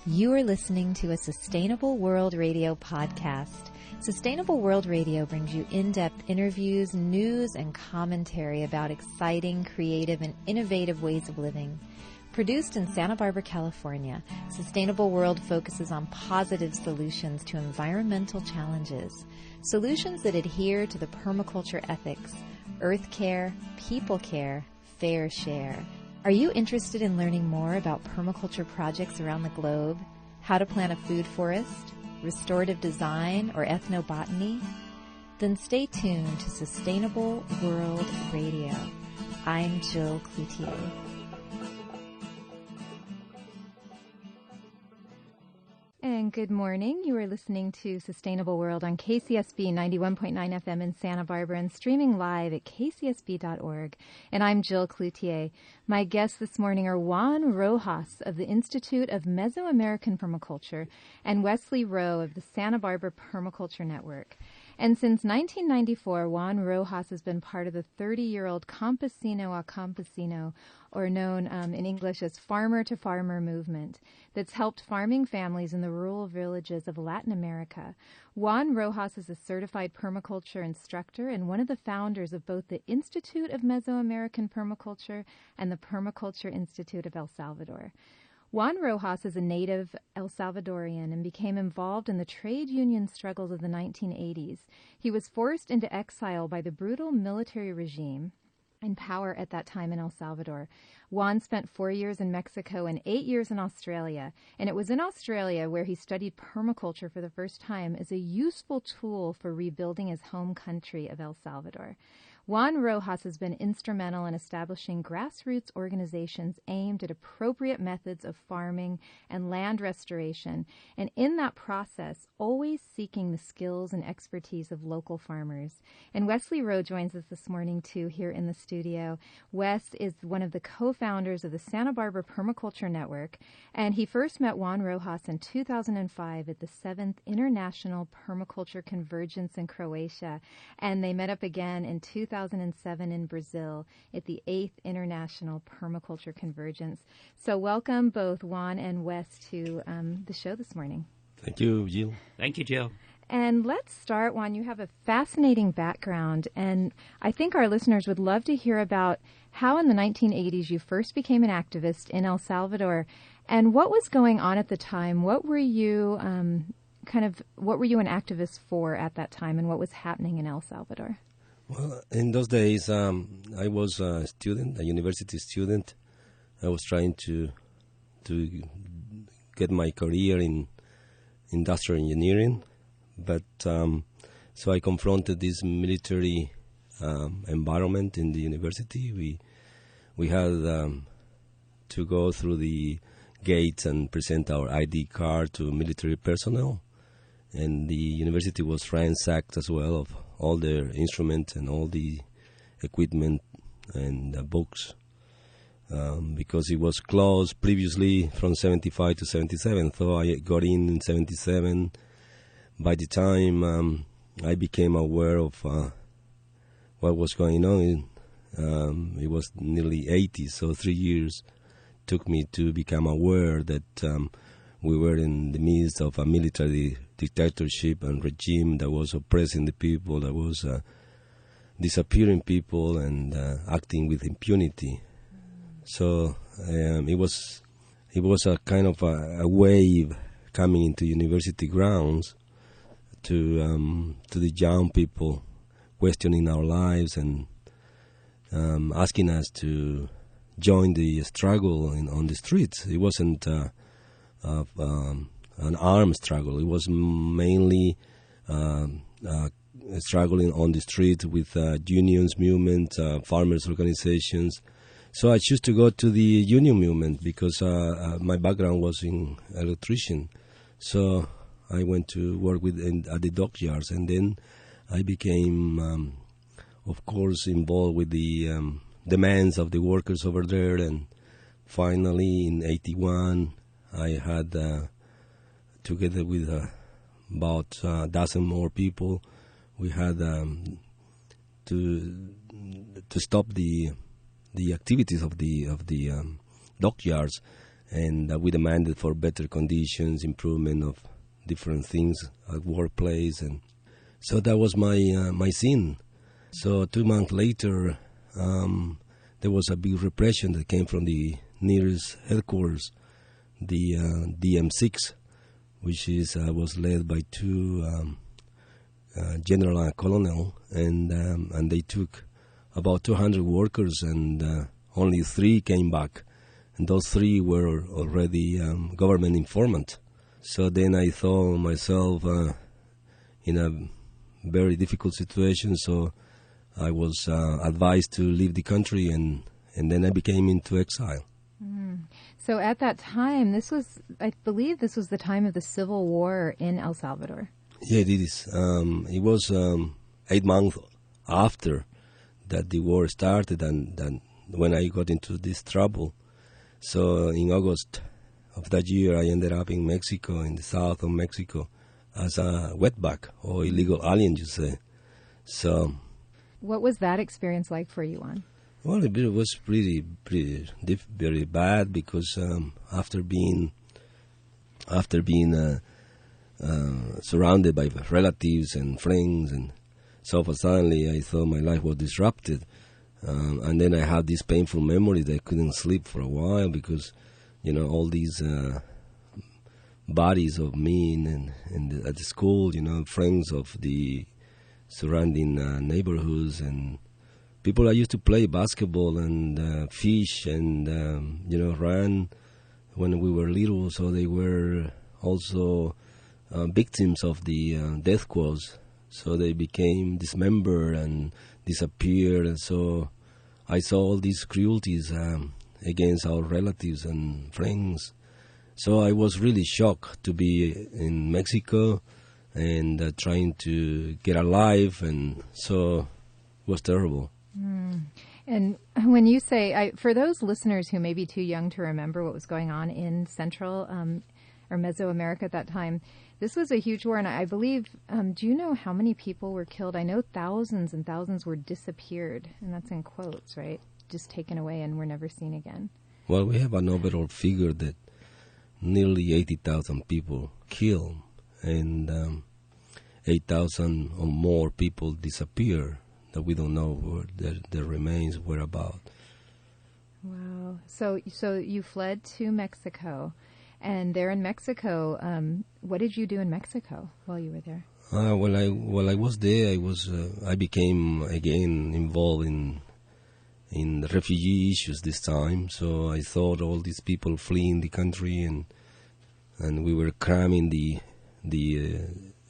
You are listening to a Sustainable World Radio podcast. Sustainable World Radio brings you in-depth interviews, news, and commentary about exciting, creative, and innovative ways of living. Produced in Santa Barbara, California, Sustainable World focuses on positive solutions to environmental challenges, solutions that adhere to the permaculture ethics, earth care, people care, fair share. Are you interested in learning more about permaculture projects around the globe, how to plant a food forest, restorative design, or ethnobotany? Then stay tuned to Sustainable World Radio. I'm Jill Cloutier. And good morning. You are listening to Sustainable World on KCSB 91.9 FM in Santa Barbara and streaming live at kcsb.org. And I'm Jill Cloutier. My guests this morning are Juan Rojas of the Institute of Mesoamerican Permaculture and Wesley Rowe of the Santa Barbara Permaculture Network. And since 1994, Juan Rojas has been part of the 30-year-old Campesino a Campesino, or known in English as farmer-to-farmer movement, that's helped farming families in the rural villages of Latin America. Juan Rojas is a certified permaculture instructor and one of the founders of both the Institute of Mesoamerican Permaculture and the Permaculture Institute of El Salvador. Juan Rojas is a native El Salvadorian and became involved in the trade union struggles of the 1980s. He was forced into exile by the brutal military regime in power at that time in El Salvador. Juan spent 4 years in Mexico and 8 years in Australia, and it was in Australia where he studied permaculture for the first time as a useful tool for rebuilding his home country of El Salvador. Juan Rojas has been instrumental in establishing grassroots organizations aimed at appropriate methods of farming and land restoration, and in that process, always seeking the skills and expertise of local farmers. And Wesley Rowe joins us this morning, too, here in the studio. Wes is one of the co-founders of the Santa Barbara Permaculture Network, and he first met Juan Rojas in 2005 at the 7th International Permaculture Convergence in Croatia, and they met up again in 2007 in Brazil at the 8th International Permaculture Convergence. So welcome both Juan and Wes to the show this morning. Thank you, Jill. Thank you, Jill. And let's start, Juan. You have a fascinating background, and I think our listeners would love to hear about how in the 1980s you first became an activist in El Salvador, and what was going on at the time. What were you what were you an activist for at that time, and what was happening in El Salvador? Well, in those days, I was a student, a university student. I was trying to get my career in industrial engineering, but so I confronted this military environment in the university. We had to go through the gates and present our ID card to military personnel, and the university was ransacked as well of all their instruments and all the equipment and books because it was closed previously from 75 to 77. So I got in 77. By the time I became aware of what was going on, it was nearly 80, so 3 years took me to become aware that we were in the midst of a military dictatorship and regime that was oppressing the people, that was disappearing people and acting with impunity. So it was a kind of a wave coming into university grounds to the young people, questioning our lives and asking us to join the struggle on the streets. It wasn't an armed struggle. It was mainly struggling on the street with unions, movement, farmers' organizations. So I chose to go to the union movement because my background was in electrician. So I went to work at the dockyards, and then I became, of course, involved with the demands of the workers over there. And finally, in 81, I had, together with about a dozen more people, we had to stop the activities of the dockyards, and we demanded for better conditions, improvement of different things at workplace, and so that was my scene. So 2 months later, there was a big repression that came from the nearest headquarters, the DM6, which was led by two general and colonel, and they took about 200 workers, and only 3 came back, and those 3 were already government informant. So then I thought myself in a very difficult situation, so I was advised to leave the country, and then I became into exile. Mm. So at that time, I believe this was the time of the Civil War in El Salvador. Yeah, it is. It was 8 months after that the war started, and when I got into this trouble. So in August of that year, I ended up in Mexico, in the south of Mexico, as a wetback, or illegal alien, you say. So, what was that experience like for you, Juan? Well, it was pretty very bad, because after being surrounded by relatives and friends, and so suddenly I thought my life was disrupted, and then I had this painful memory that I couldn't sleep for a while, because all these bodies of me at the school, friends of the surrounding neighborhoods, and people I used to play basketball and fish and run when we were little. So they were also victims of the death squads. So they became dismembered and disappeared. And so I saw all these cruelties against our relatives and friends. So I was really shocked to be in Mexico and trying to get alive, and so it was terrible. Mm. And when you say, for those listeners who may be too young to remember what was going on in Central or Mesoamerica at that time, this was a huge war, and I believe, do you know how many people were killed? I know thousands and thousands were disappeared, and that's in quotes, right? Just taken away and were never seen again. Well, we have an overall figure that nearly 80,000 people killed, and 8,000 or more people disappear that we don't know where their remains were about. Wow. So you fled to Mexico, and there in Mexico, what did you do in Mexico while you were there? While I was there, I became again involved in refugee issues this time. So I thought all these people fleeing the country, and we were cramming the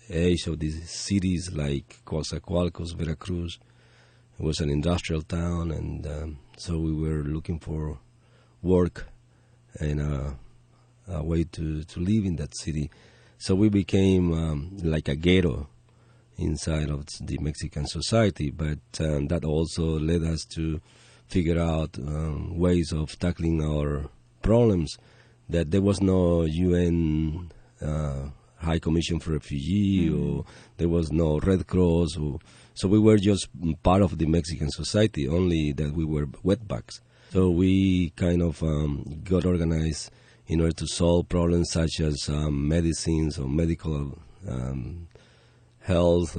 edge of these cities like Coatzacoalcos, Veracruz. It was an industrial town, and so we were looking for work and a way to live in that city. So we became like a ghetto inside of the Mexican society, but that also led us to figure out ways of tackling our problems, that there was no UN High Commission for Refugee, or there was no Red Cross, so we were just part of the Mexican society, only that we were wetbacks. So we kind of got organized in order to solve problems such as medicines or medical health,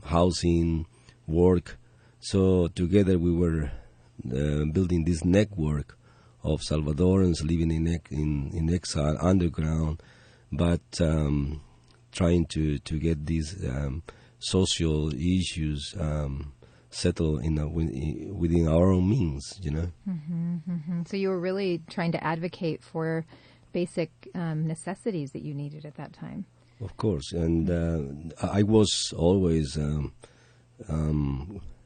housing, work. So together we were building this network of Salvadorans living in exile underground, but trying to get these social issues settled within our own means, Mm-hmm, mm-hmm. So you were really trying to advocate for basic necessities that you needed at that time. Of course, and I was always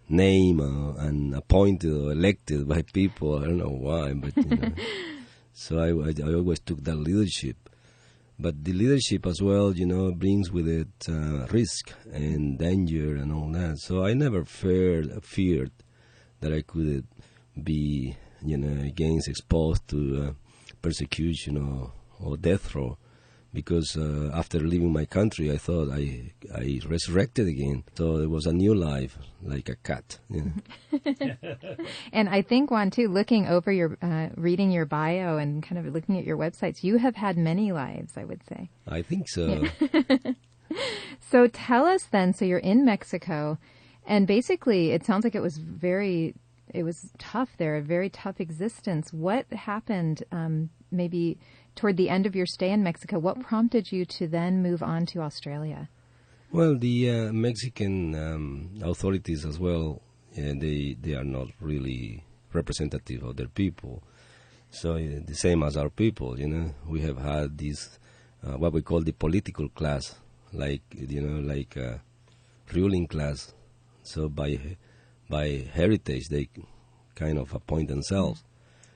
named and appointed or elected by people. I don't know why, but so I always took that leadership. But the leadership as well, brings with it risk and danger and all that. So I never feared that I could be, exposed to persecution or death row, because after leaving my country, I thought I resurrected again. So it was a new life, like a cat. You know. And I think, Juan, too, looking over your, reading your bio and kind of looking at your websites, you have had many lives, I would say. I think so. Yeah. So tell us then, so you're in Mexico, and basically it sounds like it was tough there, a very tough existence. What happened maybe toward the end of your stay in Mexico? What prompted you to then move on to Australia? Well, the Mexican authorities as well, they are not really representative of their people. So the same as our people, you know, we have had this, what we call the political class, like ruling class. So by heritage, they kind of appoint themselves.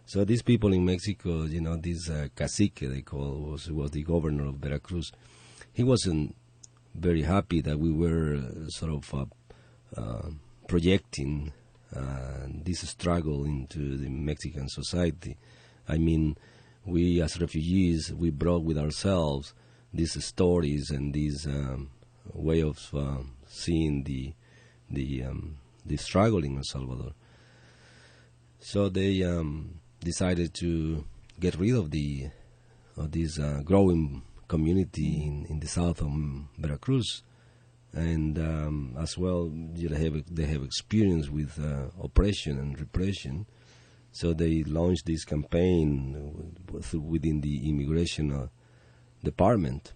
So these people in Mexico, you know, this cacique they call was the governor of Veracruz. He wasn't very happy that we were sort of projecting this struggle into the Mexican society. I mean, we as refugees, we brought with ourselves these stories and this way of seeing the struggle in El Salvador. So they decided to get rid of this growing community in the south of Veracruz, and as well they have experience with oppression and repression. So they launched this campaign within the immigration department,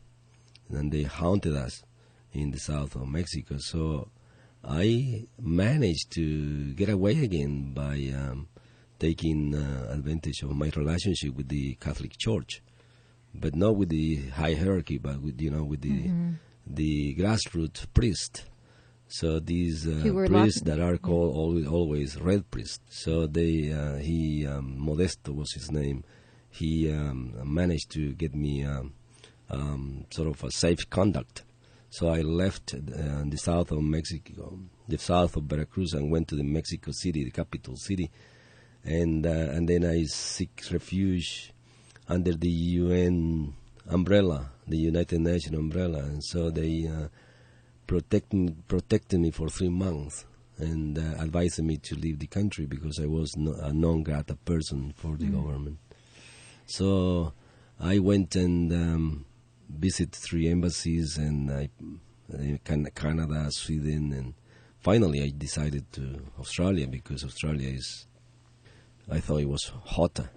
and they haunted us in the south of Mexico. So I managed to get away again by taking advantage of my relationship with the Catholic Church, but not with the high hierarchy, but with the grassroots priest. So these priests that are called always red priests. So Modesto was his name. He managed to get me sort of a safe conduct. So I left the south of Mexico, the south of Veracruz, and went to the Mexico City, the capital city, and then I seek refuge under the UN umbrella, the United Nations umbrella, and so they protected me for 3 months and advised me to leave the country because I was a non grata person for the government. So I went and visit 3 embassies and Canada, Sweden, and finally I decided to Australia because Australia I thought it was hotter.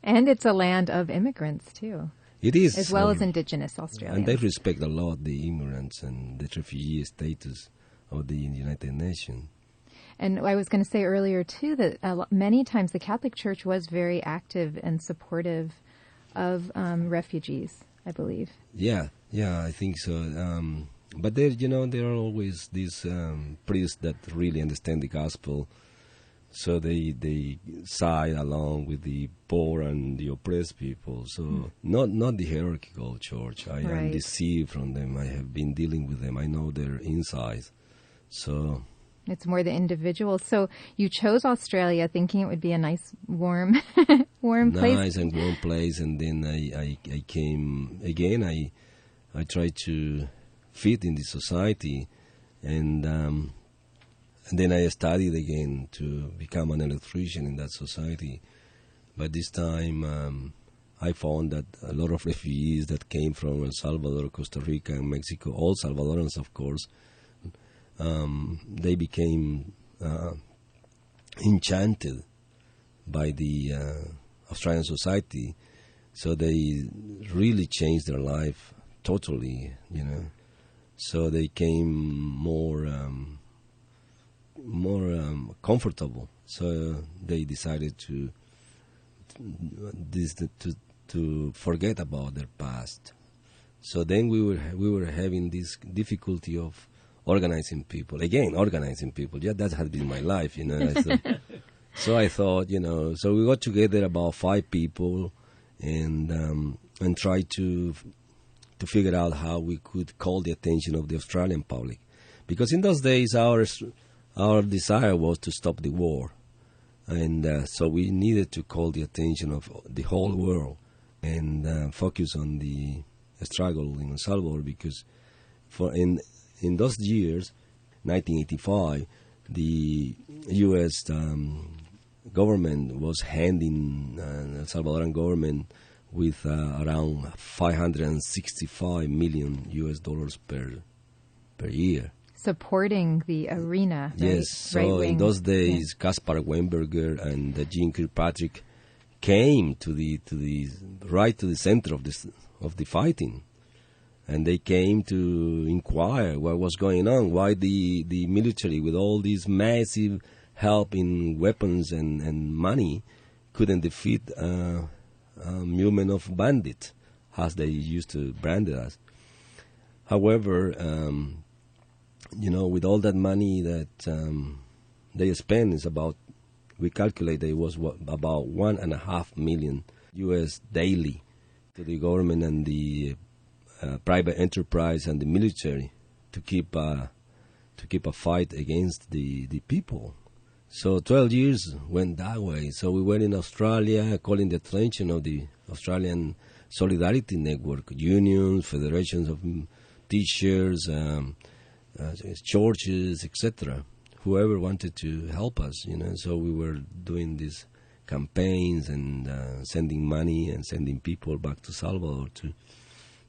And it's a land of immigrants too. It is. As well as indigenous Australians. And they respect a lot the immigrants and the refugee status of the United Nations. And I was going to say earlier too that many times the Catholic Church was very active and supportive of refugees, I believe. Yeah, I think so. But there are always these priests that really understand the gospel, so they side along with the poor and the oppressed people. So not the hierarchical church. I am deceived from them. I have been dealing with them. I know their insides. So it's more the individual. So you chose Australia thinking it would be a nice, warm place. Nice and warm place. And then I came again. I tried to fit in the society, and then I studied again to become an electrician in that society. But this time I found that a lot of refugees that came from El Salvador, Costa Rica, and Mexico, all Salvadorans, of course, they became enchanted by the Australian society. So they really changed their life totally, So they came more comfortable. So they decided to forget about their past. So then we were having this difficulty of organizing people. Yeah, that has been my life, So I thought, so we got together about 5 people and tried to figure out how we could call the attention of the Australian public, because in those days our desire was to stop the war, and so we needed to call the attention of the whole world and focus on the struggle in El Salvador, because in those years, 1985, the U.S. Government was handing El Salvadoran government with around $565 million US per year. Supporting the arena, right? Yes, so in those days, Caspar Weinberger and Jean Kirkpatrick came to the right to the center of the fighting, and they came to inquire what was going on, why the military, with all this massive help in weapons and money, couldn't defeat a movement of bandits, as they used to brand it as. However, with all that money that they spent, is about, we calculate it was about $1.5 million US daily to the government and the private enterprise and the military to keep a fight against the people. So 12 years went that way. So we were in Australia, calling the attention of the Australian Solidarity Network, unions, federations of teachers, churches, etc. Whoever wanted to help us, So we were doing these campaigns and sending money and sending people back to Salvador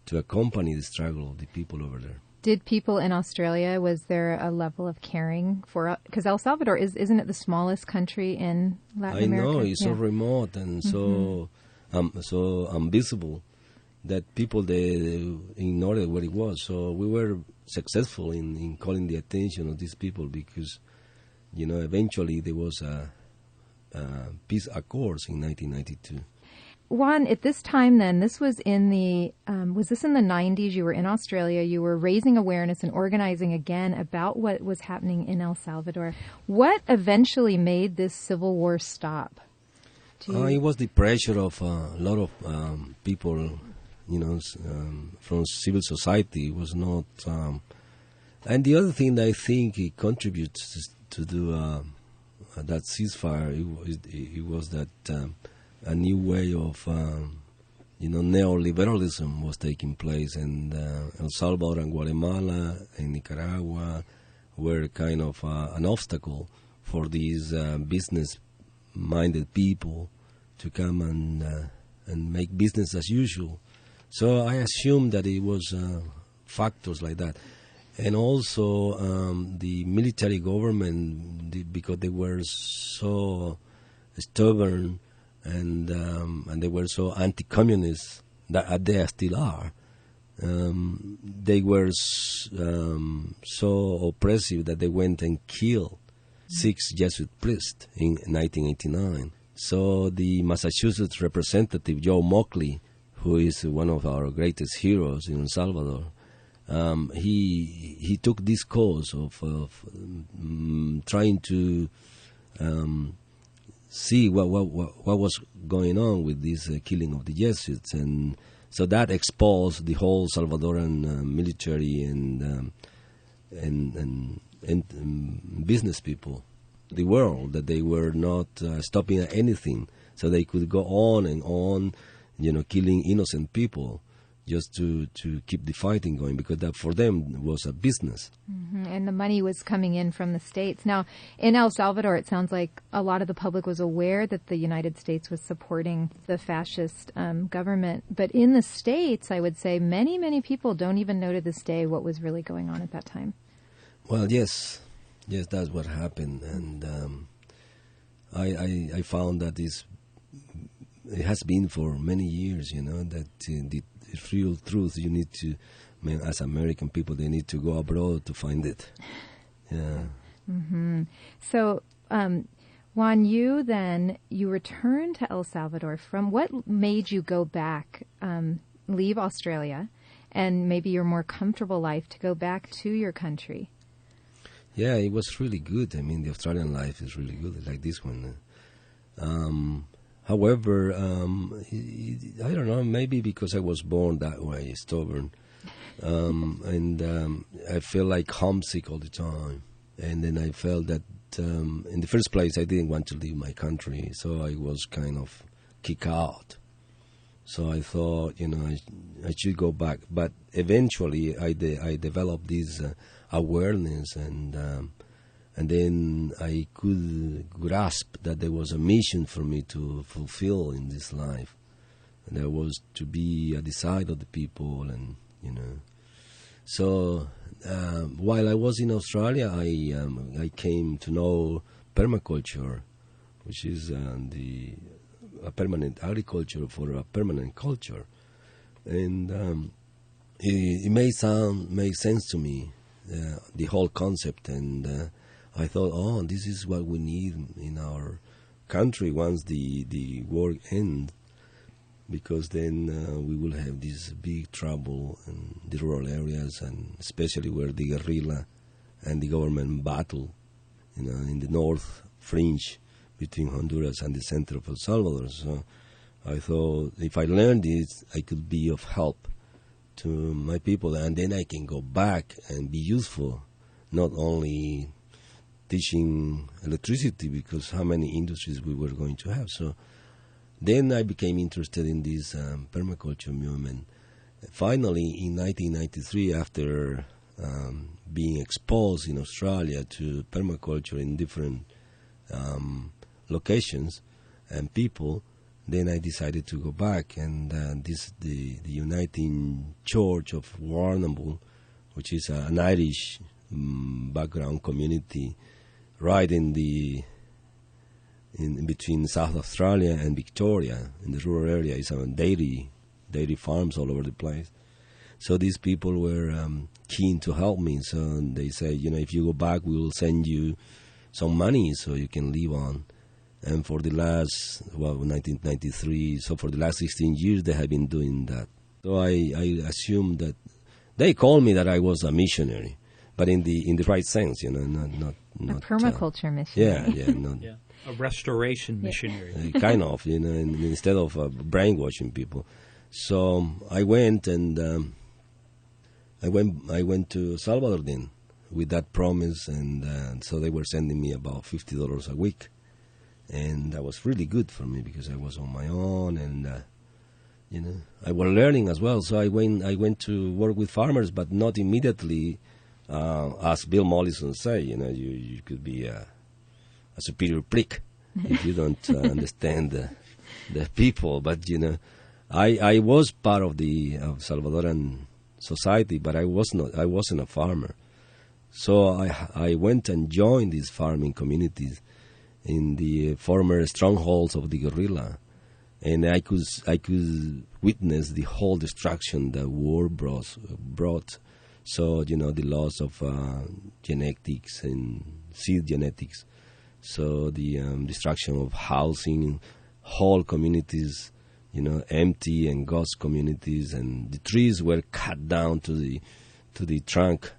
to accompany the struggle of the people over there. Did people in Australia, was there a level of caring for, because El Salvador, isn't it the smallest country in Latin America? I know, it's so remote and so invisible that people, they ignored what it was. So we were successful in calling the attention of these people, because, eventually there was a peace accords in 1992. Juan, at this time then, this was in was this in the 90s? You were in Australia, you were raising awareness and organizing again about what was happening in El Salvador. What eventually made this civil war stop? It was the pressure of a lot of people, from civil society. It was not... and the other thing that I think it contributes to do that ceasefire, it was that... a new way of, neoliberalism was taking place, and El Salvador and Guatemala and Nicaragua were kind of an obstacle for these business-minded people to come and make business as usual. So I assume that it was factors like that. And also the military government, because they were so stubborn, and they were so anti-communist, that they still are. They were so oppressive that they went and killed 6 Jesuit priests in 1989. So the Massachusetts representative, Joe Mockley, who is one of our greatest heroes in El Salvador, he took this cause of trying to see what was going on with this killing of the Jesuits, and so that exposed the whole Salvadoran military and business people, the world, that they were not stopping at anything, so they could go on and on, killing innocent people, just to keep the fighting going, because that for them was a business. Mm-hmm. And the money was coming in from the States. Now, in El Salvador, it sounds like a lot of the public was aware that the United States was supporting the fascist government. But in the States, I would say many, many people don't even know to this day what was really going on at that time. Well, yes, that's what happened. And I found that it has been for many years, that the real truth, you need to, as American people, they need to go abroad to find it. Yeah. Mm-hmm. So, Juan, you returned to El Salvador. From what made you go back, leave Australia, and maybe your more comfortable life to go back to your country? Yeah, it was really good. The Australian life is really good, like this one. However, I don't know, maybe because I was born that way, stubborn, and I feel like homesick all the time. And then I felt that, in the first place, I didn't want to leave my country, so I was kind of kicked out. So I thought, I should go back. But eventually, I developed this awareness, and then I could grasp that there was a mission for me to fulfill in this life. And there was to be at the side of the people, and So while I was in Australia, I came to know permaculture, which is a permanent agriculture for a permanent culture, and it made sense to me, the whole concept, and I thought, this is what we need in our country once the war ends, because then we will have this big trouble in the rural areas, and especially where the guerrilla and the government battle, in the north fringe between Honduras and the center of El Salvador. So I thought if I learned this, I could be of help to my people, and then I can go back and be useful, not only teaching electricity, because how many industries we were going to have. So then I became interested in this permaculture movement. Finally, in 1993, after being exposed in Australia to permaculture in different locations and people, then I decided to go back, and the Uniting Church of Warrnambool, which is an Irish background community right in between South Australia and Victoria, in the rural area, is a dairy farms all over the place. So these people were keen to help me. So they said, if you go back, we will send you some money so you can live on. And for the last, 1993, so for the last 16 years, they have been doing that. So I assumed that they called me that I was a missionary, but in the right sense, not a permaculture missionary. Yeah. A restoration missionary. Kind of, instead of brainwashing people. So I went, and I went to Salvador then with that promise, and so they were sending me about $50 a week. And that was really good for me because I was on my own, and I was learning as well. So I went to work with farmers, but not immediately, as Bill Mollison say. You could be a superior prick if you don't understand the people. But I was part of the Salvadoran society, but I wasn't a farmer. So I went and joined these farming communities in the former strongholds of the guerrilla, and I could witness the whole destruction that war brought. So the loss of genetics and seed genetics. So the destruction of housing, whole communities, empty and ghost communities, and the trees were cut down to the trunk,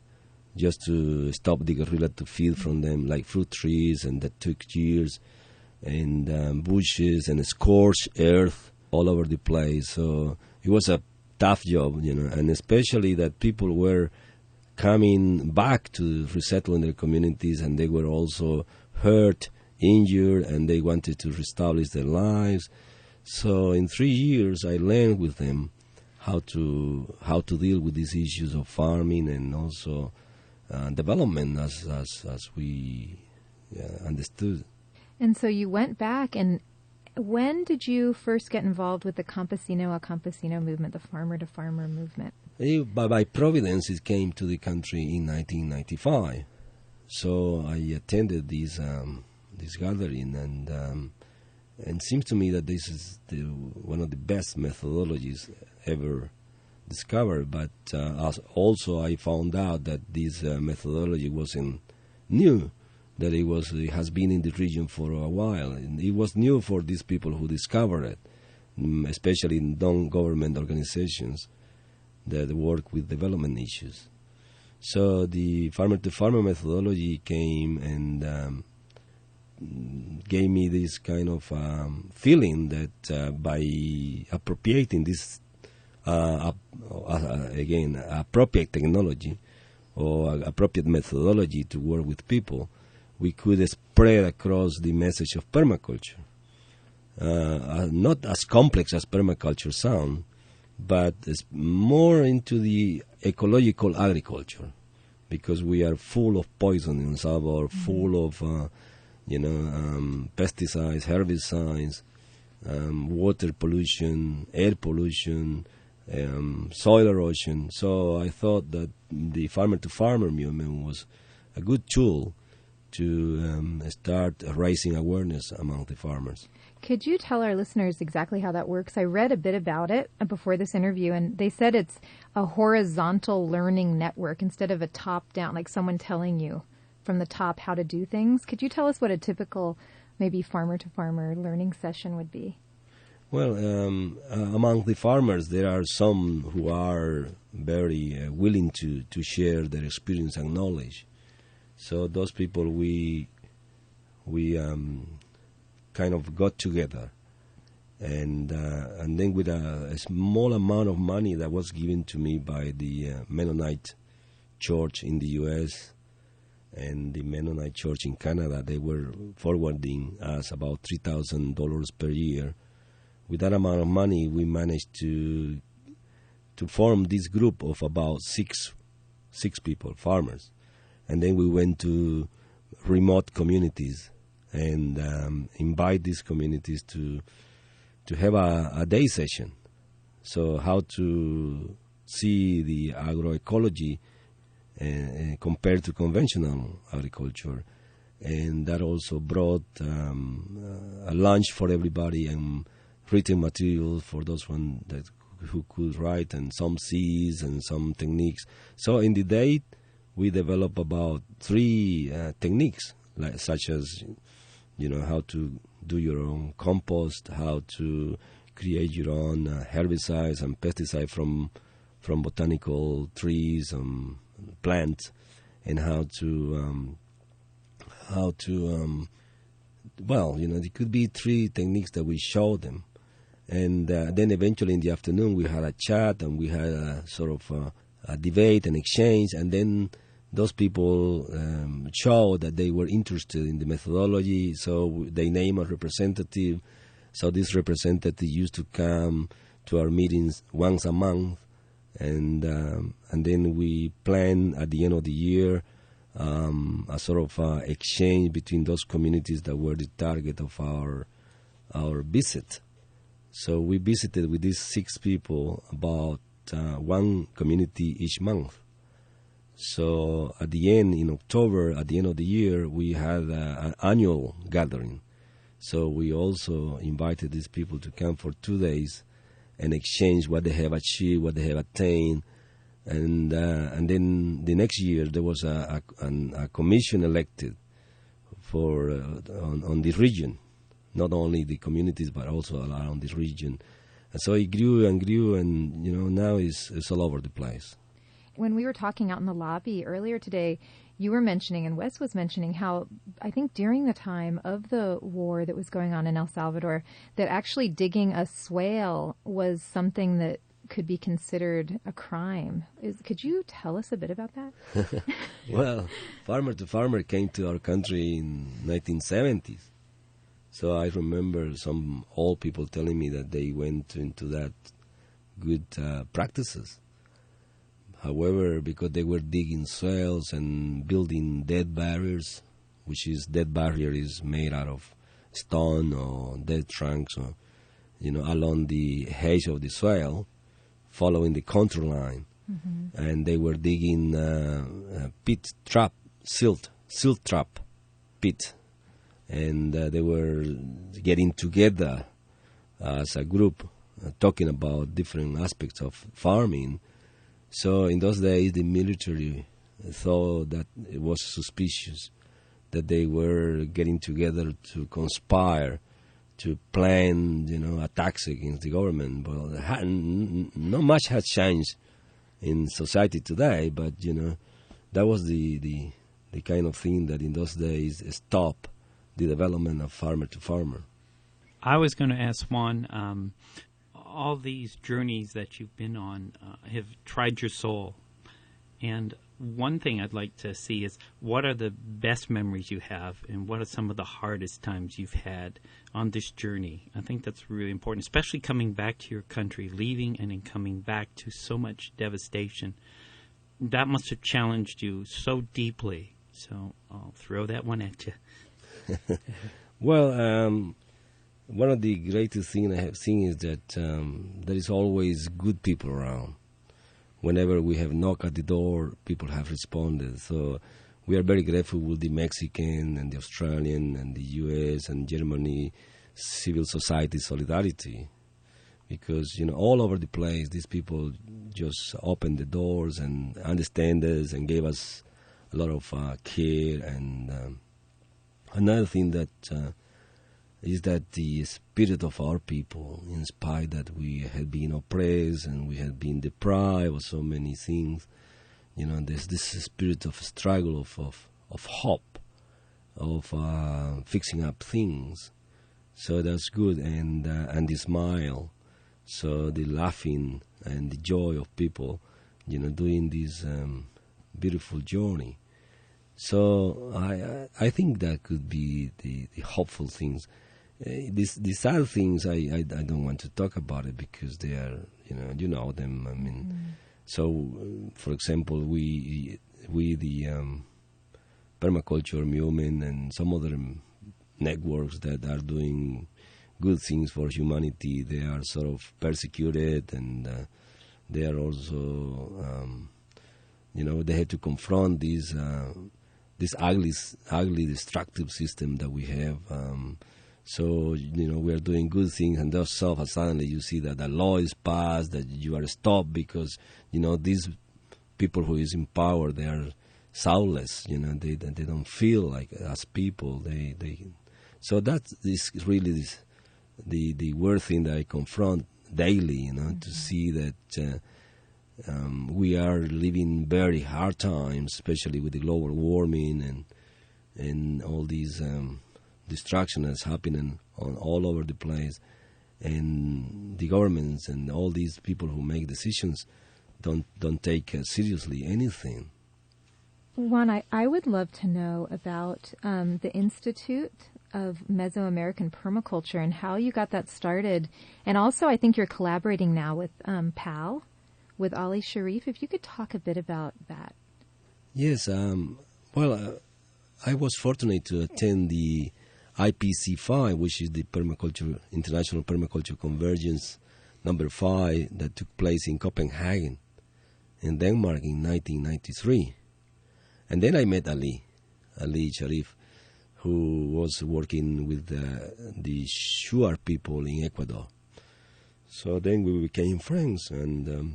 just to stop the guerrilla to feed from them, like fruit trees, and that took years, and bushes and scorched earth all over the place. So it was a tough job, and especially that people were coming back to resettle in their communities, and they were also hurt, injured, and they wanted to reestablish their lives. So in 3 years, I learned with them how to deal with these issues of farming and also development as we understood. And so you went back, and when did you first get involved with the Campesino a Campesino movement, the farmer-to-farmer movement? By providence, it came to the country in 1995. So I attended this gathering, and it seems to me that this is one of the best methodologies ever discovered. But also I found out that this methodology wasn't new, that it has been in the region for a while. And it was new for these people who discovered it, especially in non-government organizations that work with development issues. So the farmer-to-farmer methodology came and gave me this kind of feeling that by appropriating this, appropriate technology or appropriate methodology to work with people, we could spread across the message of permaculture. not as complex as permaculture sound, but it's more into the ecological agriculture, because we are full of poison in El Salvador, full of pesticides, herbicides, water pollution, air pollution, soil erosion. So I thought that the farmer-to-farmer movement was a good tool to start raising awareness among the farmers. Could you tell our listeners exactly how that works? I read a bit about it before this interview, and they said it's a horizontal learning network instead of a top-down, like someone telling you from the top how to do things. Could you tell us what a typical, maybe farmer-to-farmer learning session would be? Well, among the farmers, there are some who are very willing to share their experience and knowledge. So those people we kind of got together, and then with a small amount of money that was given to me by the Mennonite Church in the U.S. and the Mennonite Church in Canada, they were forwarding us about $3,000 per year. With that amount of money, we managed to form this group of about six people, farmers. And then we went to remote communities and invite these communities to have a day session. So how to see the agroecology compared to conventional agriculture. And that also brought a lunch for everybody and written material for those who could write, and some C's and some techniques. So in the day, we developed about 3 techniques, such as how to do your own compost, how to create your own herbicides and pesticides from botanical trees and plants, and how to there could be 3 techniques that we showed them. And then eventually in the afternoon we had a chat, and we had a sort of a debate and exchange, and then those people showed that they were interested in the methodology, so they named a representative. So this representative used to come to our meetings once a month, and then we plan at the end of the year a sort of exchange between those communities that were the target of our visit. So we visited with these 6 people about 1 community each month. So at the end, in October, at the end of the year, we had an annual gathering. So we also invited these people to come for 2 days and exchange what they have achieved, what they have attained. And then the next year, there was a commission elected for on the region, not only the communities, but also around this region. And so it grew, and now it's all over the place. When we were talking out in the lobby earlier today, you were mentioning, and Wes was mentioning, how I think during the time of the war that was going on in El Salvador, that actually digging a swale was something that could be considered a crime. Could you tell us a bit about that? Well, farmer to farmer came to our country in 1970s. So I remember some old people telling me that they went into that good practices. However, because they were digging swales and building dead barriers, which is dead barrier is made out of stone or dead trunks, or along the edge of the swale, following the contour line, and they were digging silt trap pit. And they were getting together as a group, talking about different aspects of farming. So in those days, the military thought that it was suspicious that they were getting together to conspire to plan, attacks against the government. Well, not much has changed in society today, but that was the kind of thing that in those days stopped the development of farmer to farmer. I was going to ask Juan, all these journeys that you've been on have tried your soul. And one thing I'd like to see is what are the best memories you have and what are some of the hardest times you've had on this journey. I think that's really important, especially coming back to your country, leaving and then coming back to so much devastation. That must have challenged you so deeply. So I'll throw that one at you. Well, one of the greatest things I have seen is that there is always good people around. Whenever we have knocked at the door, people have responded. So we are very grateful with the Mexican and the Australian and the U.S. and Germany civil society solidarity, because all over the place these people just opened the doors and understand us and gave us a lot of care. And another thing that is that the spirit of our people, in spite that we had been oppressed and we had been deprived of so many things, there's this spirit of struggle, of hope, of fixing up things. So that's good, and the smile, so the laughing and the joy of people, doing this beautiful journey. So I think that could be the hopeful things. The sad things I don't want to talk about it because they are you know them. I mean, so for example, we the permaculture movement and some other networks that are doing good things for humanity, they are sort of persecuted, and they are also they had to confront this ugly destructive system that we have. So, we are doing good things, and thus suddenly you see that the law is passed, that you are stopped because, these people who is in power, they are soulless, they don't feel like us people. So that is really the weird thing that I confront daily, to see that we are living very hard times, especially with the global warming and all these destruction that's happening all over the place, and the governments and all these people who make decisions don't take seriously anything. Juan, I would love to know about the Institute of Mesoamerican Permaculture and how you got that started, and also I think you're collaborating now with PAL, with Ali Sharif. If you could talk a bit about that. Yes, I was fortunate to attend the IPC5, which is the International Permaculture Convergence number 5 that took place in Copenhagen, in Denmark in 1993. And then I met Ali Sharif, who was working with the Shuar people in Ecuador. So then we became friends, and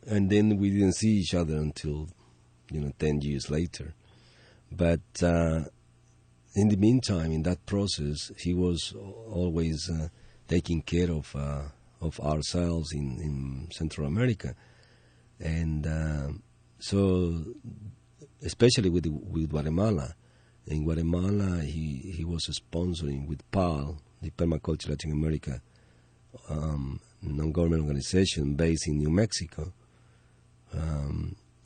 then we didn't see each other until 10 years later. But in the meantime, in that process, he was always taking care of ourselves in Central America, and so especially with Guatemala. In Guatemala, he was sponsoring with PAL, the Permaculture Latin America non-government organization based in New Mexico.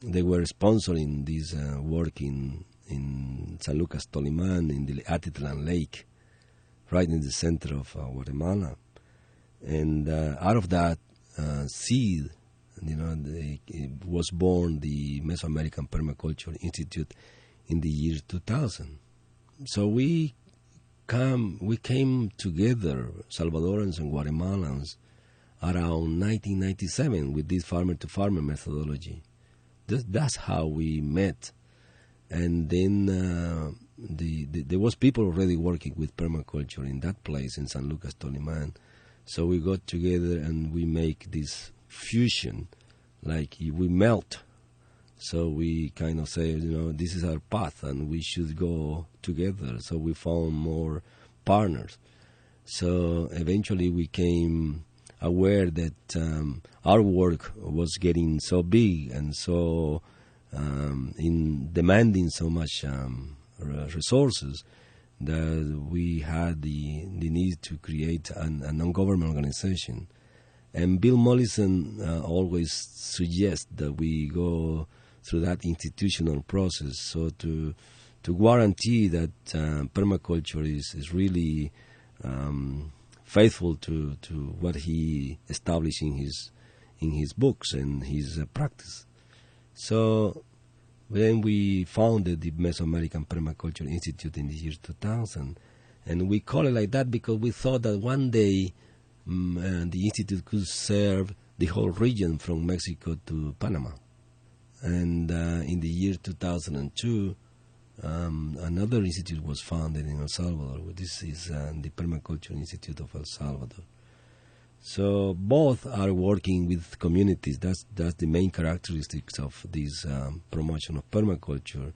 They were sponsoring this work in San Lucas Toliman, in the Atitlan Lake, right in the center of Guatemala. And out of that seed, was born the Mesoamerican Permaculture Institute in the year 2000. So we came together, Salvadorans and Guatemalans, around 1997 with this farmer-to-farmer methodology. That's how we met. And then there was people already working with permaculture in that place in San Lucas Toliman. So we got together and we make this fusion, like we melt. So we kind of say, this is our path and we should go together. So we found more partners. So eventually we came aware that our work was getting so big and so in demanding so much resources that we had the need to create a non-government organization. And Bill Mollison always suggests that we go through that institutional process. So to guarantee that permaculture is really faithful to what he established in his books and his practice. So then we founded the Mesoamerican Permaculture Institute in the year 2000, and we call it like that because we thought that one day the institute could serve the whole region from Mexico to Panama. And in the year 2002, another institute was founded in El Salvador. This is the Permaculture Institute of El Salvador. So both are working with communities. That's the main characteristics of this promotion of permaculture.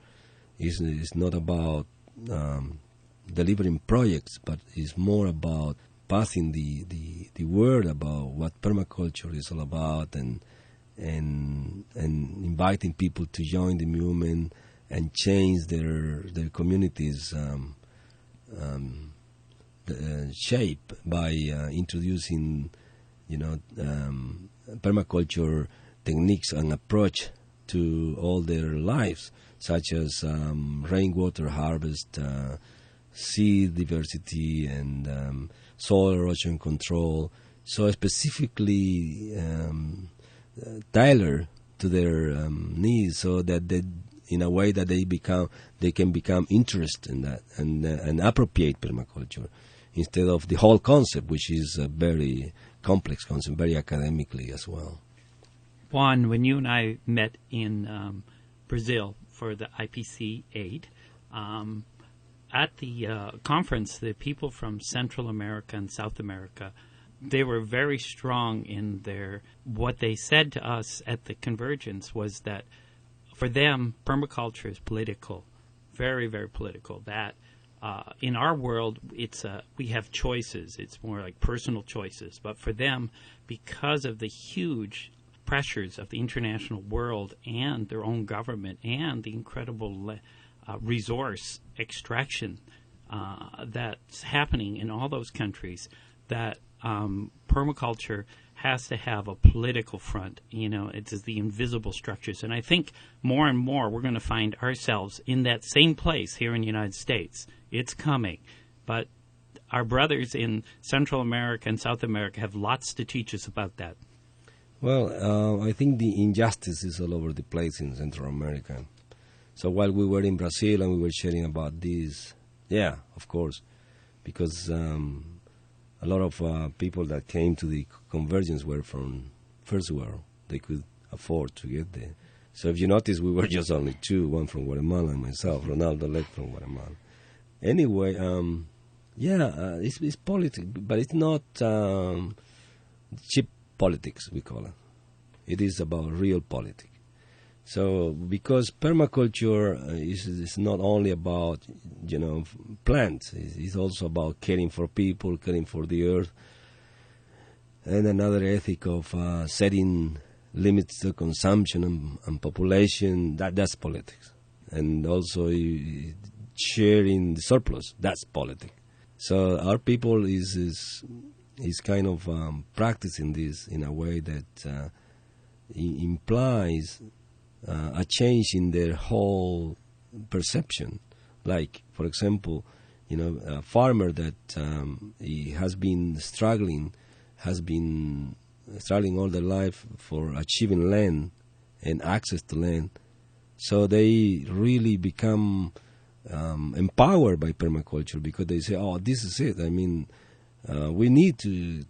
It's not about delivering projects, but it's more about passing the word about what permaculture is all about, and inviting people to join the movement and change their communities' shape by introducing, permaculture techniques and approach to all their lives, such as rainwater harvest, seed diversity, and soil erosion control. So specifically tailored to their needs, so that they, in a way that they can become interested in that and appropriate permaculture, instead of the whole concept, which is a very complex concept, very academically as well. Juan, when you and I met in Brazil for the IPC 8, at the conference, the people from Central America and South America, they were very strong in what they said to us at the convergence was that for them, permaculture is political, very, very political. That in our world, we have choices. It's more like personal choices. But for them, because of the huge pressures of the international world and their own government and the incredible resource extraction that's happening in all those countries, that permaculture has to have a political front. It's the invisible structures. And I think more and more we're going to find ourselves in that same place here in the United States. It's coming. But our brothers in Central America and South America have lots to teach us about that. Well, I think the injustice is all over the place in Central America. So while we were in Brazil and we were sharing about this, yeah, of course, because a lot of people that came to the convergence were from first world. They could afford to get there. So if you notice, we were just only two, one from Guatemala and myself, Ronaldo left from Guatemala. Anyway, it's politics, but it's not cheap politics, we call it. It is about real politics. So because permaculture is not only about, plants, it's also about caring for people, caring for the earth, and another ethic of setting limits to consumption and population. That's politics. And also sharing the surplus, that's politics. So our people is kind of practicing this in a way that implies a change in their whole perception. Like, for example, a farmer that he has been struggling all their life for achieving land and access to land. So they really become empowered by permaculture, because they say, oh, this is it. I mean, we need to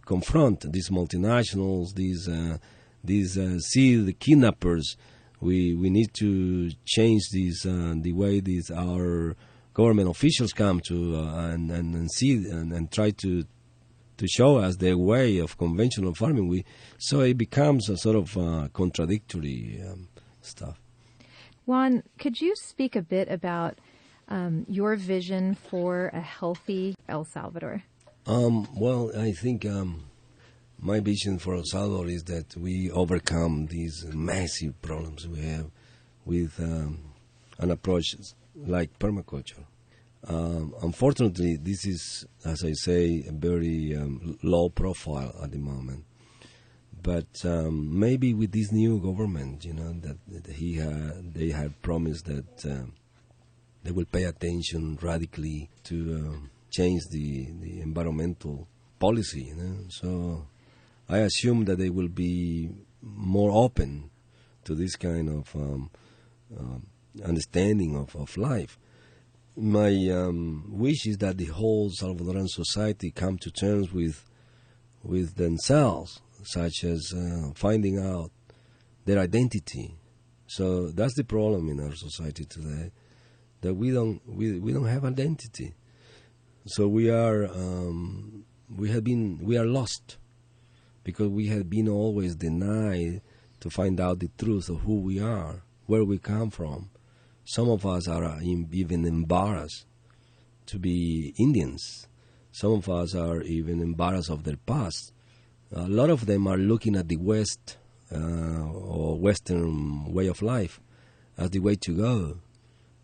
confront these multinationals, these seed kidnappers. We need to change the way our government officials come to and see and try to show us their way of conventional farming. So it becomes a sort of contradictory stuff. Juan, could you speak a bit about your vision for a healthy El Salvador? Well, I think my vision for El Salvador is that we overcome these massive problems we have with an approach like permaculture. Unfortunately, this is, as I say, a very low profile at the moment. But maybe with this new government, that they have promised that they will pay attention radically to change the environmental policy. So I assume that they will be more open to this kind of understanding of life. My wish is that the whole Salvadoran society come to terms with themselves, such as finding out their identity. So that's the problem in our society today, that we don't have identity. So we are lost because we have been always denied to find out the truth of who we are, where we come from. Some of us are even embarrassed to be Indians. Some of us are even embarrassed of their past. A lot of them are looking at the West or Western way of life as the way to go,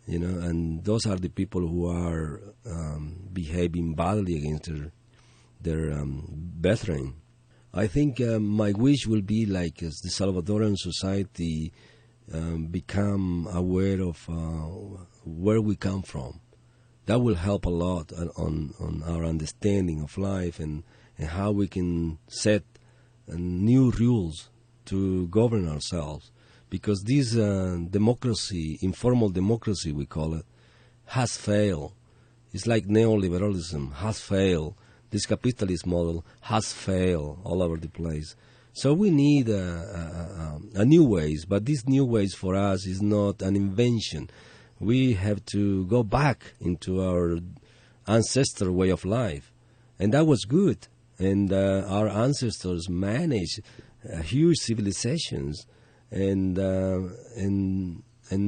and those are the people who are behaving badly against their brethren. I think my wish will be like as the Salvadoran society become aware of where we come from. That will help a lot on our understanding of life and how we can set new rules to govern ourselves. Because this democracy, informal democracy we call it, has failed. It's like neoliberalism has failed. This capitalist model has failed all over the place. So we need a new ways, but these new ways for us is not an invention. We have to go back into our ancestor way of life, and that was good. And our ancestors managed huge civilizations, and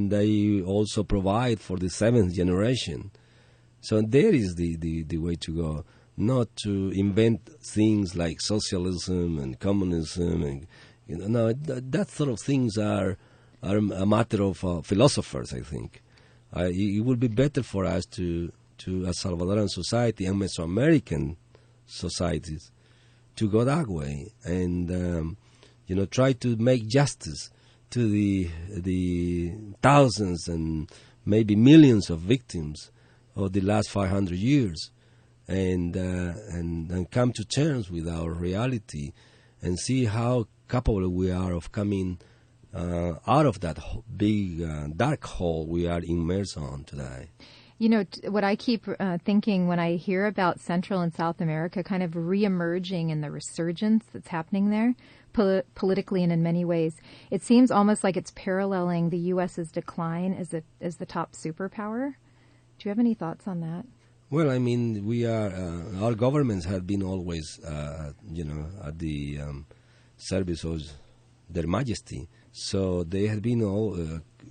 they also provide for the seventh generation. So there is the way to go. Not to invent things like socialism and communism, and no, that sort of things are a matter of philosophers. I think it would be better for us to as Salvadoran society and Mesoamerican societies to go that way and try to make justice to the thousands and maybe millions of victims of the last 500 years. And come to terms with our reality and see how capable we are of coming out of that big dark hole we are immersed on today. What I keep thinking when I hear about Central and South America kind of reemerging and the resurgence that's happening there politically and in many ways, it seems almost like it's paralleling the U.S.'s decline as the top superpower. Do you have any thoughts on that? Well, I mean, we are our governments have been always, at the service of Their Majesty. So they have been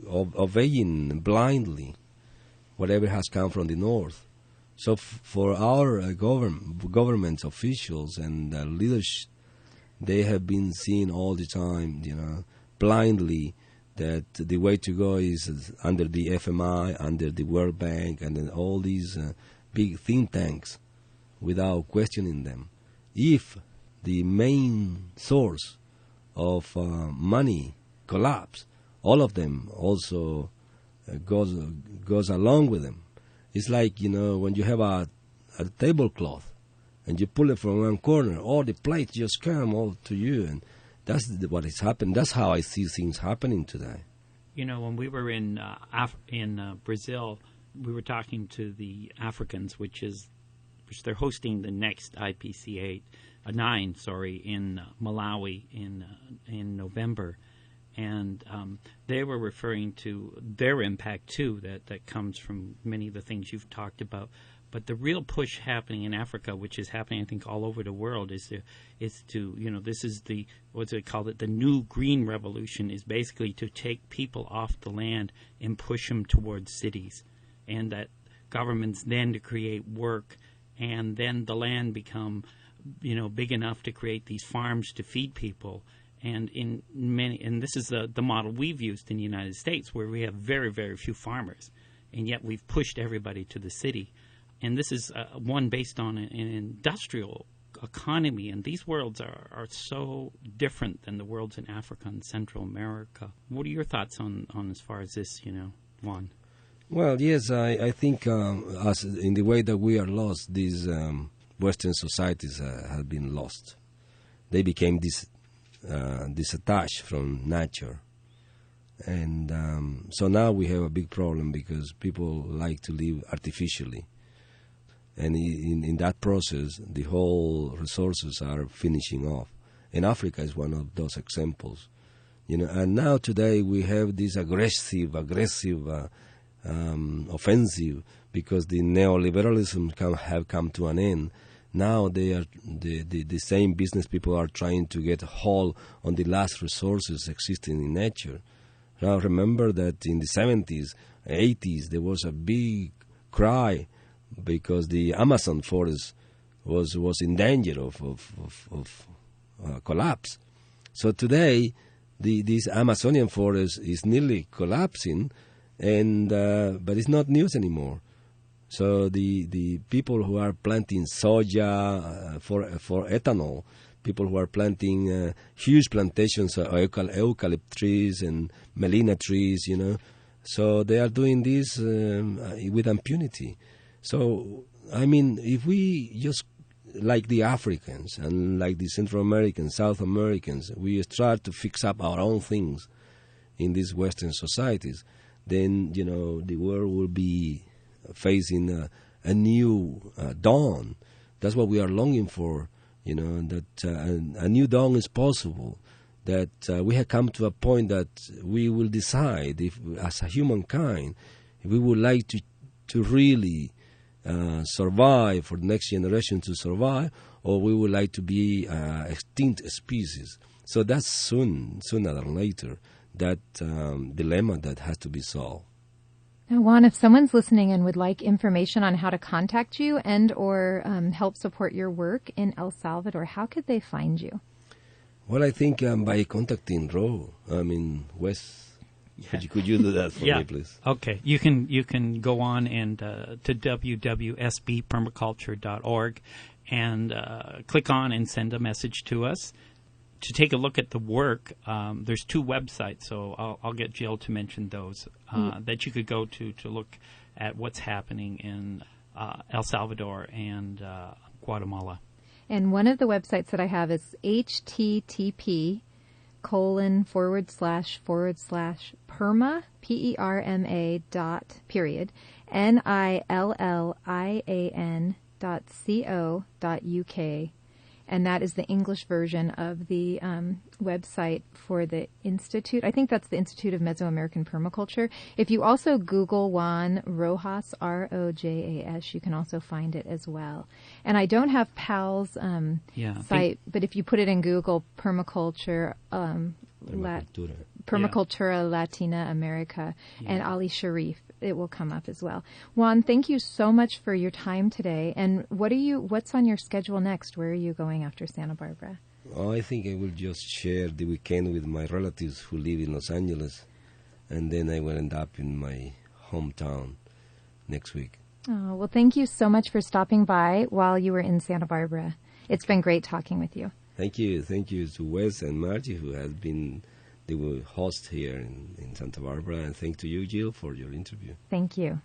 obeying blindly whatever has come from the north. So for our government officials and leaders, they have been seeing all the time, blindly that the way to go is under the FMI, under the World Bank, and then all these big think tanks without questioning them. If the main source of money collapse, all of them also goes along with them. It's like, when you have a tablecloth and you pull it from one corner, all the plates just come all to you, and that's what is happening. That's how I see things happening today. When we were in Brazil, we were talking to the Africans, which they're hosting the next IPC 9 in Malawi in November, and they were referring to their impact too that comes from many of the things you've talked about. But the real push happening in Africa, which is happening I think all over the world, is to this is the what's it called it the new green revolution, is basically to take people off the land and push them towards cities. And that governments then to create work, and then the land become, big enough to create these farms to feed people. And and this is the model we've used in the United States, where we have very, very few farmers, and yet we've pushed everybody to the city. And this is one based on an industrial economy, and these worlds are so different than the worlds in Africa and Central America. What are your thoughts on as far as this, Juan? Well, yes, I think as in the way that we are lost, these Western societies have been lost. They became disattached from nature. And so now we have a big problem because people like to live artificially. And in that process, the whole resources are finishing off. And Africa is one of those examples. And now today we have this aggressive offensive because the neoliberalism have come to an end. Now the same business people are trying to get a hold on the last resources existing in nature. Now remember that in the 70s, 80s, there was a big cry because the Amazon forest was in danger of collapse. So today, this Amazonian forest is nearly collapsing, and but it's not news anymore. So the people who are planting soja for ethanol, people who are planting huge plantations of eucalypt trees and melina trees, so they are doing this with impunity. So, I mean, if we just, like the Africans and like the Central Americans, South Americans, we start to fix up our own things in these Western societies, then, the world will be facing a new dawn. That's what we are longing for, that a new dawn is possible, that we have come to a point that we will decide if, as a humankind, if we would like to really survive, for the next generation to survive, or we would like to be extinct species. So that's sooner than later, that dilemma that has to be solved. Now, Juan, if someone's listening and would like information on how to contact you and or help support your work in El Salvador, how could they find you? Well, I think by contacting Wes. Yeah. Could you do that for me, please? Okay. You can go on and to www.sbpermaculture.org and click on and send a message to us. To take a look at the work, there's 2 websites, so I'll get Jill to mention those, that you could go to look at what's happening in El Salvador and Guatemala. And one of the websites that I have is http://perma, PERMA, NILLIAN.co.uk. And that is the English version of the website for the Institute. I think that's the Institute of Mesoamerican Permaculture. If you also Google Juan Rojas, Rojas, you can also find it as well. And I don't have PAL's site, but if you put it in Google, Permaculture, Permacultura Latina America, and Ali Sharif, it will come up as well. Juan, thank you so much for your time today. And what's on your schedule next? Where are you going after Santa Barbara? Oh, I think I will just share the weekend with my relatives who live in Los Angeles, and then I will end up in my hometown next week. Oh, well, thank you so much for stopping by while you were in Santa Barbara. It's been great talking with you. Thank you. Thank you to Wes and Margie, who has been the host here in Santa Barbara, and thank to you, Jill, for your interview. Thank you.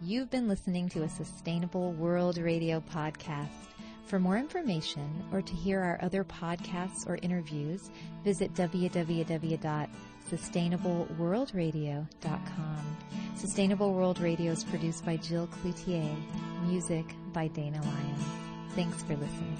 You've been listening to a Sustainable World Radio podcast. For more information or to hear our other podcasts or interviews, visit www.sustainableworldradio.com. Sustainable World Radio is produced by Jill Cloutier. Music by Dana Lyons. Thanks for listening.